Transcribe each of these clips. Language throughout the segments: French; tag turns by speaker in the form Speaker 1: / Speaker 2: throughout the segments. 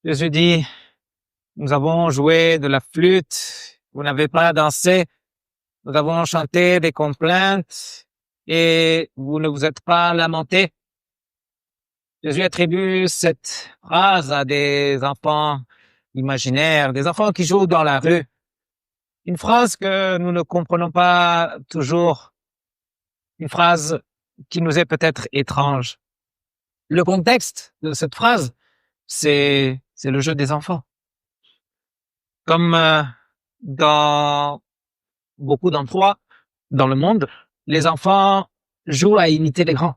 Speaker 1: Jésus dit, nous avons joué de la flûte, vous n'avez pas dansé, nous avons chanté des complaintes et vous ne vous êtes pas lamenté. Jésus attribue cette phrase à des enfants imaginaires, des enfants qui jouent dans la rue. Une phrase que nous ne comprenons pas toujours, une phrase qui nous est peut-être étrange. Le contexte de cette phrase, c'est le jeu des enfants. Comme dans beaucoup d'endroits dans le monde, les enfants jouent à imiter les grands.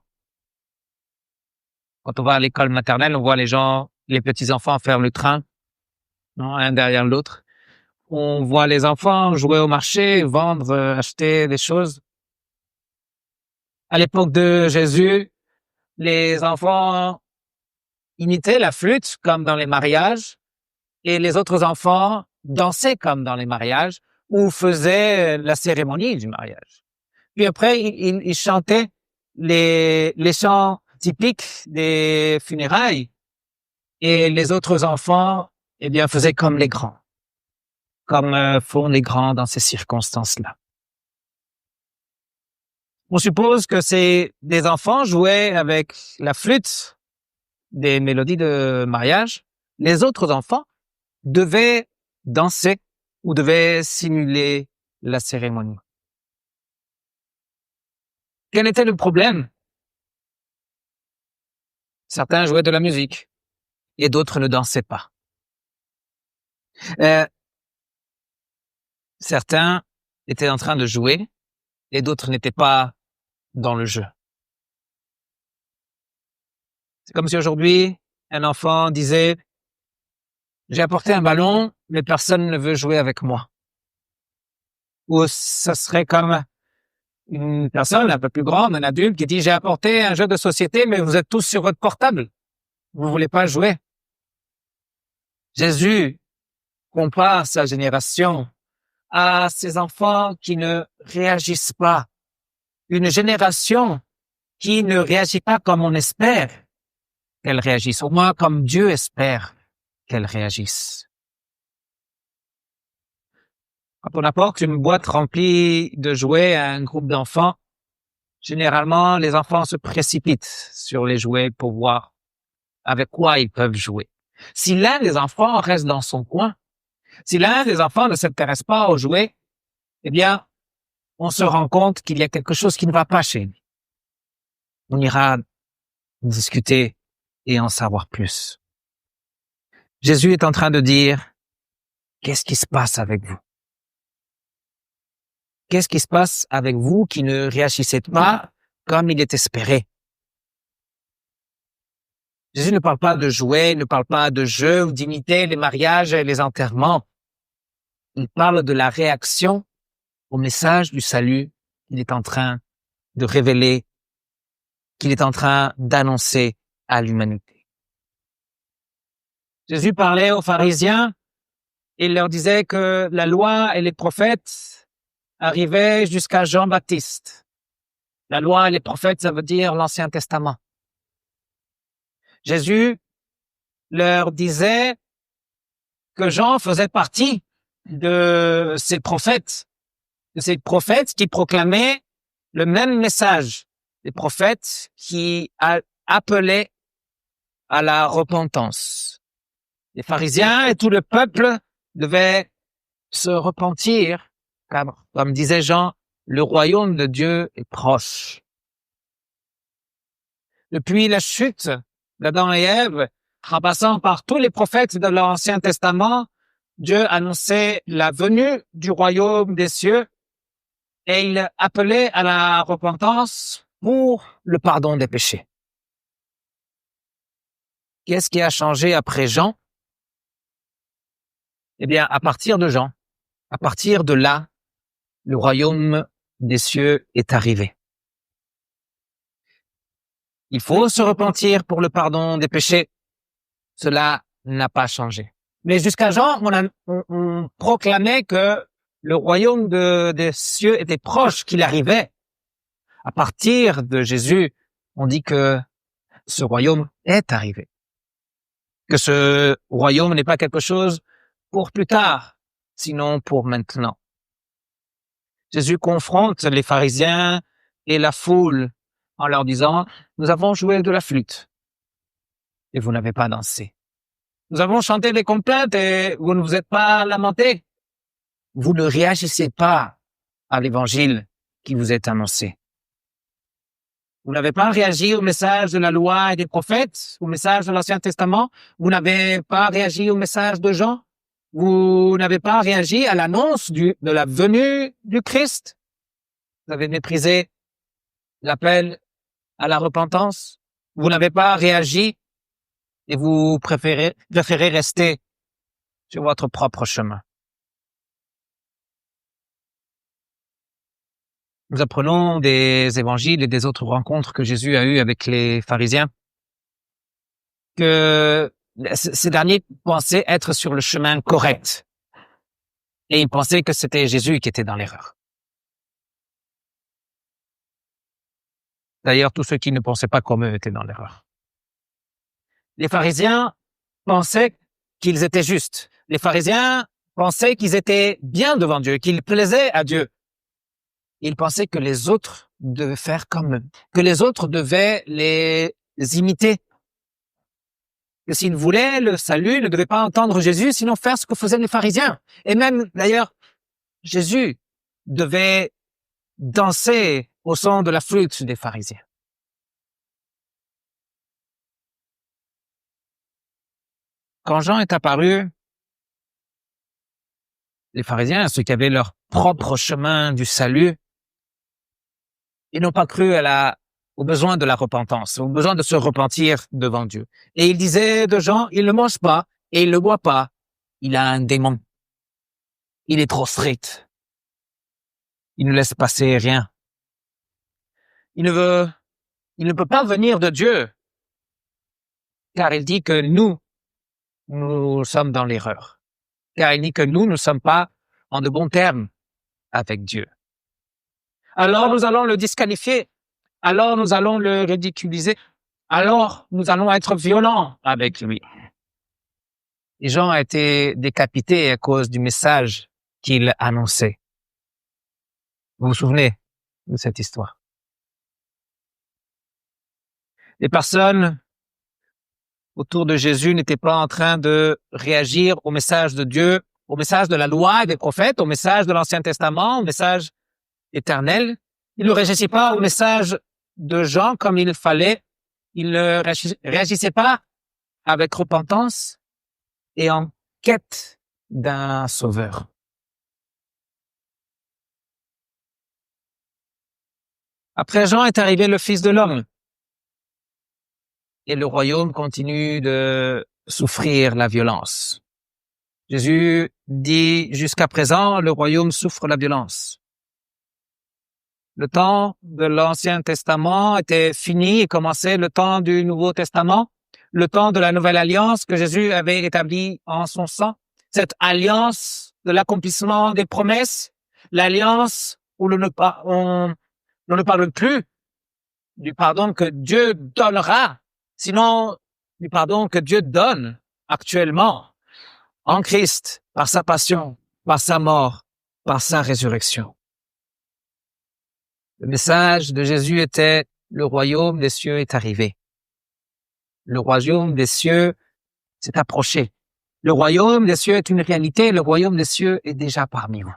Speaker 1: Quand on va à l'école maternelle, on voit les petits-enfants faire le train, non, un derrière l'autre. On voit les enfants jouer au marché, vendre, acheter des choses. À l'époque de Jésus, les enfants imitaient la flûte comme dans les mariages et les autres enfants dansaient comme dans les mariages ou faisaient la cérémonie du mariage. Puis après, ils chantaient les chants typiques des funérailles et les autres enfants, eh bien, faisaient comme les grands, comme font les grands dans ces circonstances-là. On suppose que des enfants jouaient avec la flûte des mélodies de mariage. Les autres enfants devaient danser ou devaient simuler la cérémonie. Quel était le problème? Certains jouaient de la musique et d'autres ne dansaient pas. Certains étaient en train de jouer et d'autres n'étaient pas dans le jeu. C'est comme si aujourd'hui, un enfant disait « J'ai apporté un ballon, mais personne ne veut jouer avec moi. » Ou ça serait comme une personne un peu plus grande, un adulte, qui dit « J'ai apporté un jeu de société, mais vous êtes tous sur votre portable. Vous voulez pas jouer. » Jésus compare sa génération à ces enfants qui ne réagissent pas. Une génération qui ne réagit pas comme on espère qu'elle réagisse, au moins comme Dieu espère qu'elle réagisse. Quand on apporte une boîte remplie de jouets à un groupe d'enfants, généralement, les enfants se précipitent sur les jouets pour voir avec quoi ils peuvent jouer. Si l'un des enfants reste dans son coin, si l'un des enfants ne s'intéresse pas aux jouets, eh bien, on se rend compte qu'il y a quelque chose qui ne va pas chez lui. On ira discuter et en savoir plus. Jésus est en train de dire, qu'est-ce qui se passe avec vous? Qu'est-ce qui se passe avec vous qui ne réagissez pas comme il est espéré? Jésus ne parle pas de jouets, ne parle pas de jeux ou d'imiter les mariages et les enterrements. Il parle de la réaction au message du salut qu'il est en train de révéler, qu'il est en train d'annoncer à l'humanité. Jésus parlait aux pharisiens et il leur disait que la loi et les prophètes arrivaient jusqu'à Jean-Baptiste. La loi et les prophètes, ça veut dire l'Ancien Testament. Jésus leur disait que Jean faisait partie de ces prophètes qui proclamaient le même message, des prophètes qui appelaient à la repentance. Les pharisiens et tout le peuple devaient se repentir, car, comme disait Jean, le royaume de Dieu est proche. Depuis la chute d'Adam et Ève, en passant par tous les prophètes de l'Ancien Testament, Dieu annonçait la venue du royaume des cieux et il appelait à la repentance pour le pardon des péchés. Qu'est-ce qui a changé après Jean? Eh bien, à partir de Jean, à partir de là, le royaume des cieux est arrivé. Il faut se repentir pour le pardon des péchés. Cela n'a pas changé. Mais jusqu'à Jean, on proclamait que le royaume des cieux était proche, qu'il arrivait. À partir de Jésus, on dit que ce royaume est arrivé. que ce royaume n'est pas quelque chose pour plus tard, sinon pour maintenant. Jésus confronte les pharisiens et la foule en leur disant, nous avons joué de la flûte et vous n'avez pas dansé. Nous avons chanté des complaintes et vous ne vous êtes pas lamentés. Vous ne réagissez pas à l'évangile qui vous est annoncé. Vous n'avez pas réagi au message de la loi et des prophètes, au message de l'Ancien Testament. Vous n'avez pas réagi au message de Jean. Vous n'avez pas réagi à l'annonce de la venue du Christ. Vous avez méprisé l'appel à la repentance. Vous n'avez pas réagi et vous préférez rester sur votre propre chemin. Nous apprenons des évangiles et des autres rencontres que Jésus a eues avec les pharisiens que ces derniers pensaient être sur le chemin correct et ils pensaient que c'était Jésus qui était dans l'erreur. D'ailleurs, tous ceux qui ne pensaient pas comme eux étaient dans l'erreur. Les pharisiens pensaient qu'ils étaient justes. Les pharisiens pensaient qu'ils étaient bien devant Dieu, qu'ils plaisaient à Dieu. Ils pensaient que les autres devaient faire comme eux, que les autres devaient les imiter. Que s'ils voulaient le salut, ils ne devaient pas entendre Jésus, sinon faire ce que faisaient les pharisiens. Et même, d'ailleurs, Jésus devait danser au son de la flûte des pharisiens. Quand Jean est apparu, les pharisiens, ceux qui avaient leur propre chemin du salut, ils n'ont pas cru au besoin de la repentance, au besoin de se repentir devant Dieu. Et ils disaient de Jean, il ne mange pas et il ne boit pas. Il a un démon. Il est trop strict. Il ne laisse passer rien. Il ne peut pas venir de Dieu, car il dit que nous sommes dans l'erreur. Car il dit que nous ne sommes pas en de bons termes avec Dieu. Alors nous allons le disqualifier. Alors nous allons le ridiculiser. Alors nous allons être violents avec lui. Et Jean a été décapité à cause du message qu'il annonçait. Vous vous souvenez de cette histoire? Les personnes autour de Jésus n'étaient pas en train de réagir au message de Dieu, au message de la loi et des prophètes, au message de l'Ancien Testament, au message éternel. Ils ne réagissaient pas au message de Jean comme il fallait. Ils ne réagissaient pas avec repentance et en quête d'un sauveur. Après Jean est arrivé le Fils de l'homme. Et le royaume continue de souffrir la violence. Jésus dit, jusqu'à présent, le royaume souffre la violence. Le temps de l'Ancien Testament était fini et commençait le temps du Nouveau Testament, le temps de la Nouvelle Alliance que Jésus avait établie en son sang. Cette alliance de l'accomplissement des promesses, l'alliance où on ne parle plus du pardon que Dieu donnera, sinon du pardon que Dieu donne actuellement en Christ, par sa passion, par sa mort, par sa résurrection. Le message de Jésus était « Le royaume des cieux est arrivé ». Le royaume des cieux s'est approché. Le royaume des cieux est une réalité. Le royaume des cieux est déjà parmi vous.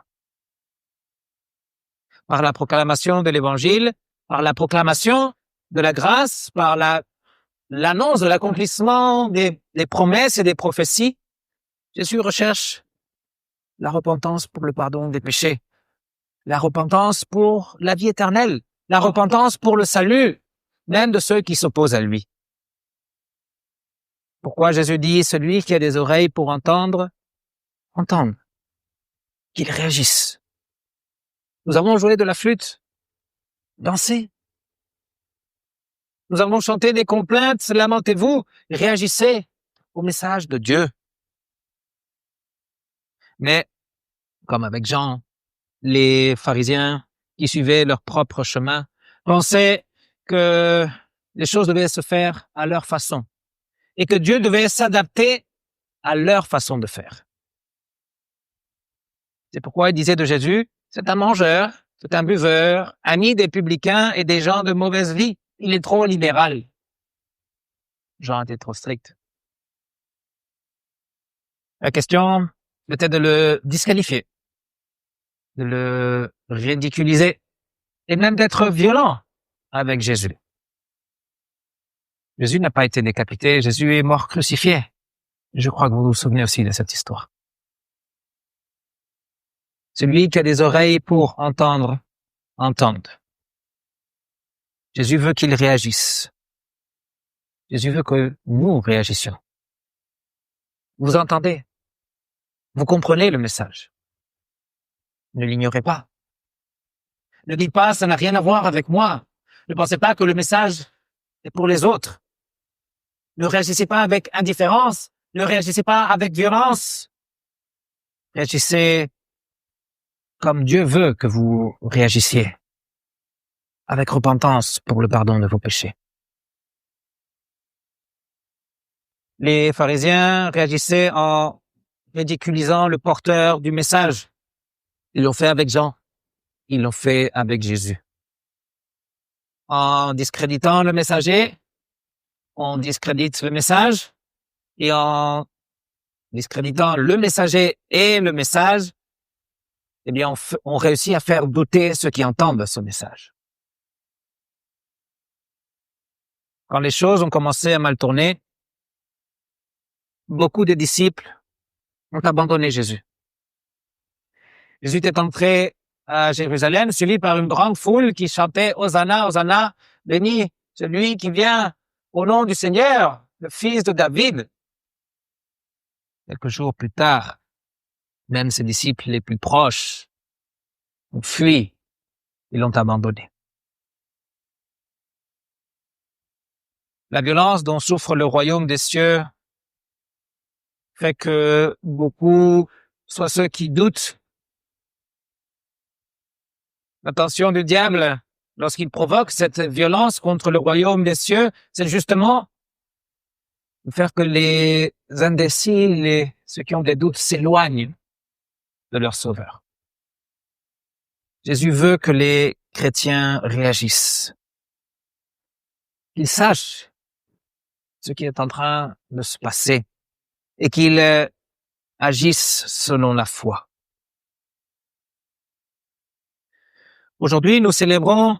Speaker 1: Par la proclamation de l'Évangile, par la proclamation de la grâce, par l'annonce de l'accomplissement des promesses et des prophéties, Jésus recherche la repentance pour le pardon des péchés, la repentance pour la vie éternelle, la repentance pour le salut, même de ceux qui s'opposent à lui. Pourquoi Jésus dit, celui qui a des oreilles pour entendre, entende, qu'il réagisse. Nous avons joué de la flûte, dansé. Nous avons chanté des complaintes, lamentez-vous, réagissez au message de Dieu. Mais, comme avec Jean, les pharisiens qui suivaient leur propre chemin pensaient que les choses devaient se faire à leur façon. et que Dieu devait s'adapter à leur façon de faire. C'est pourquoi il disait de Jésus, c'est un mangeur, c'est un buveur, ami des publicains et des gens de mauvaise vie. Il est trop libéral. Jean était trop strict. La question était de le disqualifier, de le ridiculiser et même d'être violent avec Jésus. Jésus n'a pas été décapité, Jésus est mort crucifié. Je crois que vous vous souvenez aussi de cette histoire. Celui qui a des oreilles pour entendre, entende. Jésus veut qu'il réagisse. Jésus veut que nous réagissions. Vous entendez? Vous comprenez le message? Ne l'ignorez pas. Ne dites pas, ça n'a rien à voir avec moi. Ne pensez pas que le message est pour les autres. Ne réagissez pas avec indifférence. Ne réagissez pas avec violence. Réagissez comme Dieu veut que vous réagissiez, avec repentance pour le pardon de vos péchés. Les pharisiens réagissaient en ridiculisant le porteur du message. Ils l'ont fait avec Jean. Ils l'ont fait avec Jésus. En discréditant le messager, on discrédite le message, et en discréditant le messager et le message, eh bien, on réussit à faire douter ceux qui entendent ce message. Quand les choses ont commencé à mal tourner, beaucoup de disciples ont abandonné Jésus. Jésus était entré à Jérusalem, suivi par une grande foule qui chantait « Hosanna, Hosanna, béni celui qui vient au nom du Seigneur, le fils de David ». Quelques jours plus tard, même ses disciples les plus proches ont fui et l'ont abandonné. La violence dont souffre le royaume des cieux fait que beaucoup, soit ceux qui doutent, l'intention du diable, lorsqu'il provoque cette violence contre le royaume des cieux, c'est justement de faire que les indécis, ceux qui ont des doutes, s'éloignent de leur sauveur. Jésus veut que les chrétiens réagissent, qu'ils sachent ce qui est en train de se passer et qu'ils agissent selon la foi. Aujourd'hui, nous célébrons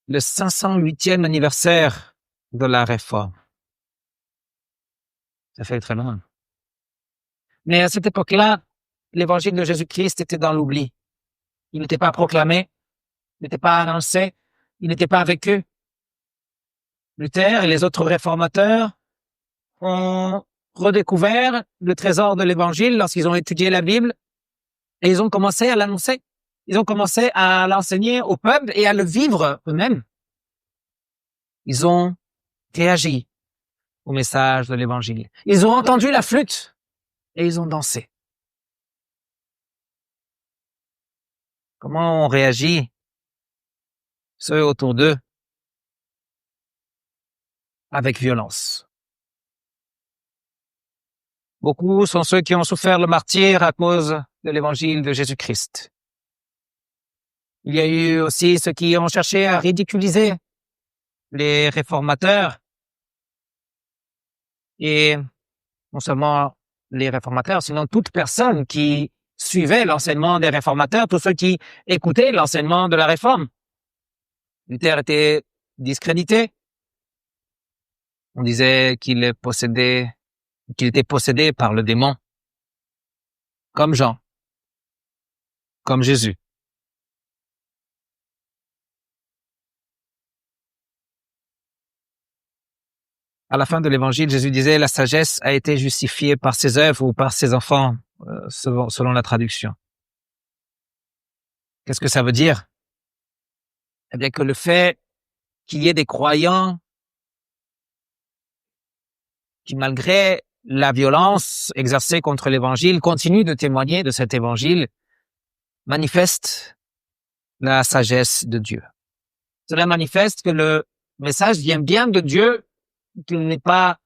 Speaker 1: le 508e anniversaire de la Réforme. Ça fait très loin. Mais à cette époque-là, l'évangile de Jésus-Christ était dans l'oubli. Il n'était pas proclamé, il n'était pas annoncé, il n'était pas vécu. Luther et les autres réformateurs ont redécouvert le trésor de l'évangile lorsqu'ils ont étudié la Bible et ils ont commencé à l'annoncer. Ils ont commencé à l'enseigner au peuple et à le vivre eux-mêmes. Ils ont réagi au message de l'évangile. Ils ont entendu la flûte et ils ont dansé. Comment on réagit, ceux autour d'eux, avec violence? Beaucoup sont ceux qui ont souffert le martyre à cause de l'évangile de Jésus-Christ. Il y a eu aussi ceux qui ont cherché à ridiculiser les réformateurs. Et non seulement les réformateurs, sinon toute personne qui suivait l'enseignement des réformateurs, tous ceux qui écoutaient l'enseignement de la réforme. Luther était discrédité. On disait qu'il était possédé par le démon. Comme Jean. Comme Jésus. À la fin de l'évangile, Jésus disait, la sagesse a été justifiée par ses œuvres ou par ses enfants, selon la traduction. Qu'est-ce que ça veut dire? Eh bien que le fait qu'il y ait des croyants qui, malgré la violence exercée contre l'évangile, continuent de témoigner de cet évangile, manifeste la sagesse de Dieu. Cela manifeste que le message vient bien de Dieu qu'il n'est pas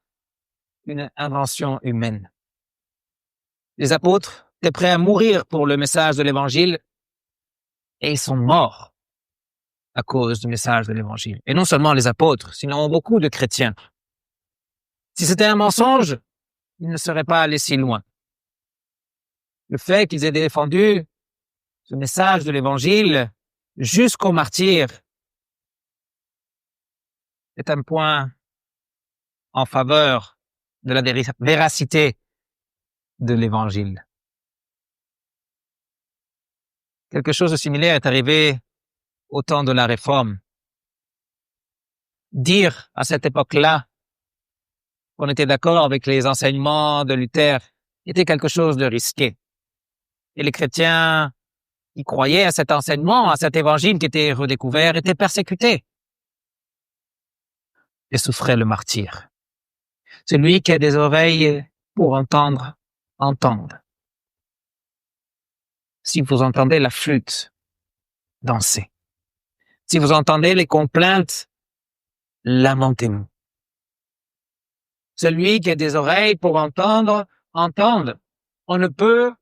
Speaker 1: une invention humaine. Les apôtres étaient prêts à mourir pour le message de l'Évangile et ils sont morts à cause du message de l'Évangile. Et non seulement les apôtres, sinon beaucoup de chrétiens. Si c'était un mensonge, ils ne seraient pas allés si loin. Le fait qu'ils aient défendu ce message de l'Évangile jusqu'au martyr est un point en faveur de la véracité de l'Évangile. Quelque chose de similaire est arrivé au temps de la Réforme. Dire à cette époque-là qu'on était d'accord avec les enseignements de Luther était quelque chose de risqué. Et les chrétiens qui croyaient à cet enseignement, à cet évangile qui était redécouvert, étaient persécutés et souffraient le martyre. Celui qui a des oreilles pour entendre, entende. Si vous entendez la flûte, dansez. Si vous entendez les complaintes, lamentez-vous. Celui qui a des oreilles pour entendre, entende. On ne peut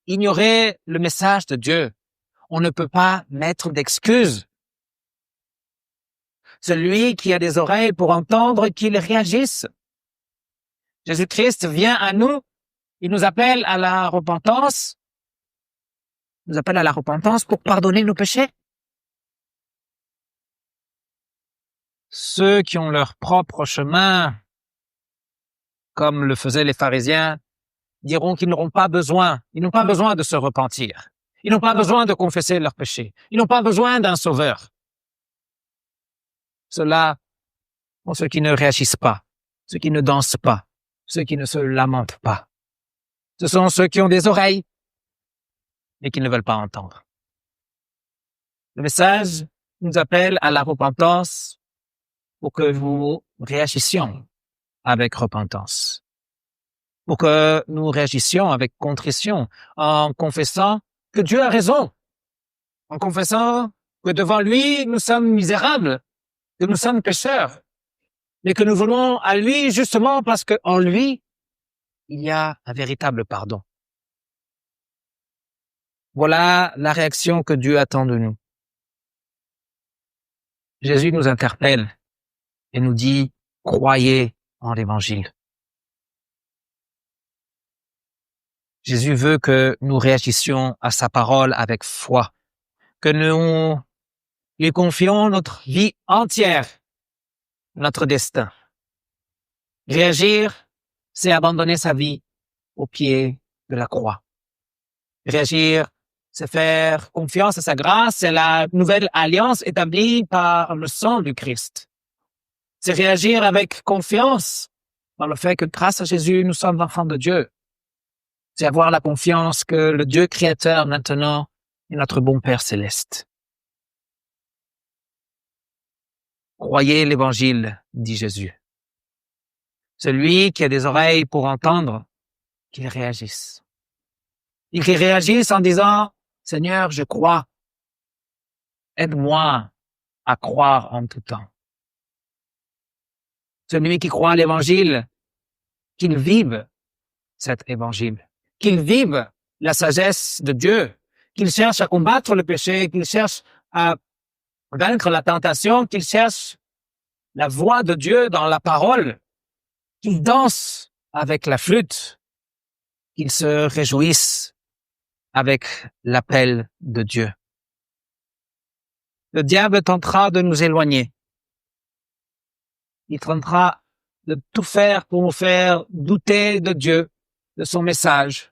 Speaker 1: ignorer le message de Dieu. On ne peut pas mettre d'excuses. Celui qui a des oreilles pour entendre, qu'il réagisse. Jésus-Christ vient à nous, il nous appelle à la repentance, pour pardonner nos péchés. Ceux qui ont leur propre chemin, comme le faisaient les pharisiens, diront qu'ils n'auront pas besoin, ils n'ont pas besoin de se repentir. Ils n'ont pas besoin de confesser leurs péchés. Ils n'ont pas besoin d'un sauveur. Ceux-là sont ceux qui ne réagissent pas, ceux qui ne dansent pas, ceux qui ne se lamentent pas. Ce sont ceux qui ont des oreilles, mais qui ne veulent pas entendre. Le message nous appelle à la repentance pour que nous réagissions avec repentance. Pour que nous réagissions avec contrition, en confessant que Dieu a raison, en confessant que devant lui, nous sommes misérables, que nous sommes pécheurs, mais que nous venons à lui justement parce qu'en lui, il y a un véritable pardon. Voilà la réaction que Dieu attend de nous. Jésus nous interpelle et nous dit, croyez en l'Évangile. Jésus veut que nous réagissions à sa parole avec foi, que nous lui confions notre vie entière, notre destin. Réagir, c'est abandonner sa vie au pied de la croix. Réagir, c'est faire confiance à sa grâce, c'est la nouvelle alliance établie par le sang du Christ. C'est réagir avec confiance dans le fait que grâce à Jésus, nous sommes enfants de Dieu. C'est avoir la confiance que le Dieu créateur maintenant est notre bon Père céleste. Croyez l'Évangile, dit Jésus. Celui qui a des oreilles pour entendre, qu'il réagisse. Et qu'il réagisse en disant, Seigneur, je crois. Aide-moi à croire en tout temps. Celui qui croit à l'Évangile, qu'il vive cet Évangile, qu'il vive la sagesse de Dieu, qu'il cherche à combattre le péché, qu'il cherche à vaincre la tentation, qu'il cherche la voix de Dieu dans la parole, qu'il danse avec la flûte, qu'il se réjouisse avec l'appel de Dieu. Le diable tentera de nous éloigner. Il tentera de tout faire pour nous faire douter de Dieu, de son message,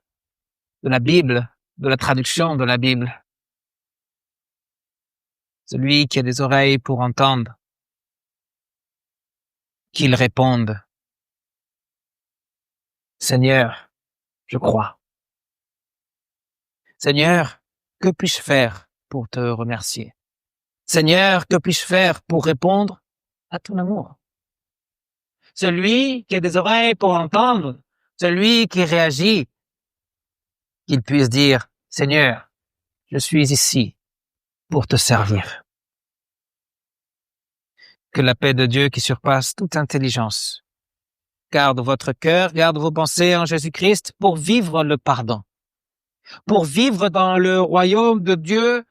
Speaker 1: de la Bible, de la traduction de la Bible. Celui qui a des oreilles pour entendre, qu'il réponde. Seigneur, je crois. Seigneur, que puis-je faire pour te remercier? Seigneur, que puis-je faire pour répondre à ton amour? Celui qui a des oreilles pour entendre, celui qui réagit, qu'il puisse dire, Seigneur, je suis ici pour te servir. Que la paix de Dieu qui surpasse toute intelligence garde votre cœur, garde vos pensées en Jésus-Christ pour vivre le pardon, pour vivre dans le royaume de Dieu,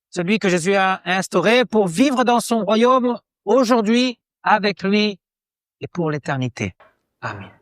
Speaker 1: celui que Jésus a instauré, pour vivre dans son royaume aujourd'hui avec lui et pour l'éternité. Amen.